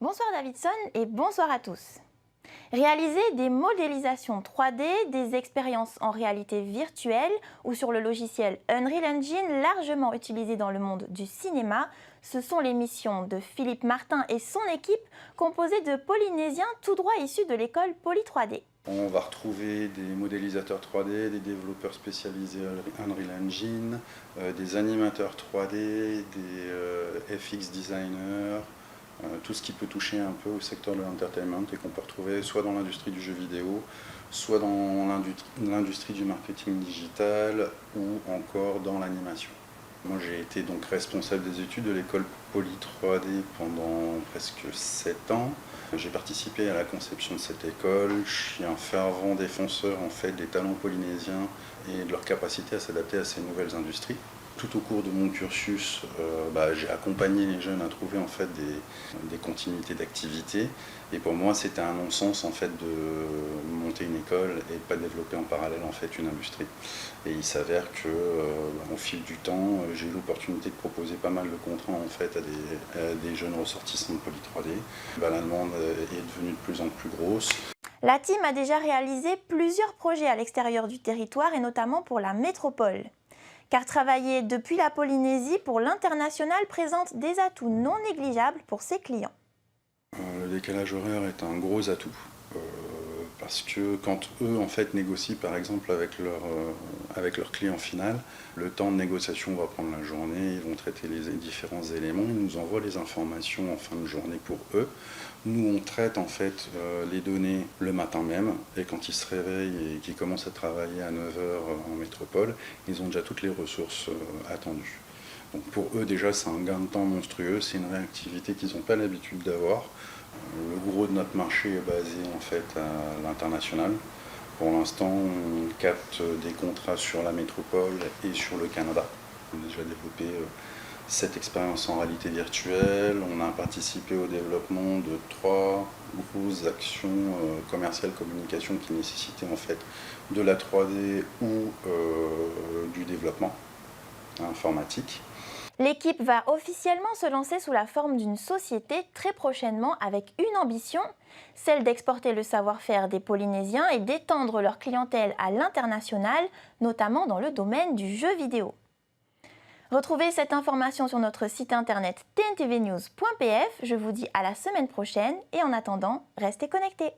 Bonsoir Davidson et bonsoir à tous. Réaliser des modélisations 3D, des expériences en réalité virtuelle ou sur le logiciel Unreal Engine largement utilisé dans le monde du cinéma, ce sont les missions de Philippe Martin et son équipe composée de Polynésiens tout droit issus de l'école Poly 3D. On va retrouver des modélisateurs 3D, des développeurs spécialisés Unreal Engine, des animateurs 3D, des FX designers, tout ce qui peut toucher un peu au secteur de l'entertainment et qu'on peut retrouver soit dans l'industrie du jeu vidéo, soit dans l'industrie du marketing digital ou encore dans l'animation. Moi j'ai été donc responsable des études de l'école Poly 3D pendant presque 7 ans. J'ai participé à la conception de cette école, je suis un fervent défenseur en fait des talents polynésiens et de leur capacité à s'adapter à ces nouvelles industries. Tout au cours de mon cursus, j'ai accompagné les jeunes à trouver en fait des continuités d'activité. Et pour moi, c'était un non-sens en fait de monter une école et de pas développer en parallèle en fait une industrie. Et il s'avère que, au fil du temps, j'ai eu l'opportunité de proposer pas mal de contrats en fait à des jeunes ressortissants de Poly 3D. La demande est devenue de plus en plus grosse. La team a déjà réalisé plusieurs projets à l'extérieur du territoire et notamment pour la métropole. Car travailler depuis la Polynésie pour l'international présente des atouts non négligeables pour ses clients. Le décalage horaire est un gros atout. Parce que quand eux en fait négocient par exemple avec leur client final, le temps de négociation va prendre la journée, ils vont traiter les différents éléments, ils nous envoient les informations en fin de journée pour eux. Nous on traite en fait les données le matin même et quand ils se réveillent et qu'ils commencent à travailler à 9 heures en métropole, ils ont déjà toutes les ressources attendues. Donc pour eux déjà c'est un gain de temps monstrueux, c'est une réactivité qu'ils n'ont pas l'habitude d'avoir. Le gros de notre marché est basé en fait à l'international. Pour l'instant, on capte des contrats sur la métropole et sur le Canada. On a déjà développé cette expérience en réalité virtuelle. On a participé au développement de 3 grosses actions commerciales communication qui nécessitaient en fait de la 3D ou du développement informatique. L'équipe va officiellement se lancer sous la forme d'une société très prochainement avec une ambition, celle d'exporter le savoir-faire des Polynésiens et d'étendre leur clientèle à l'international, notamment dans le domaine du jeu vidéo. Retrouvez cette information sur notre site internet tntvnews.pf. Je vous dis à la semaine prochaine et en attendant, restez connectés.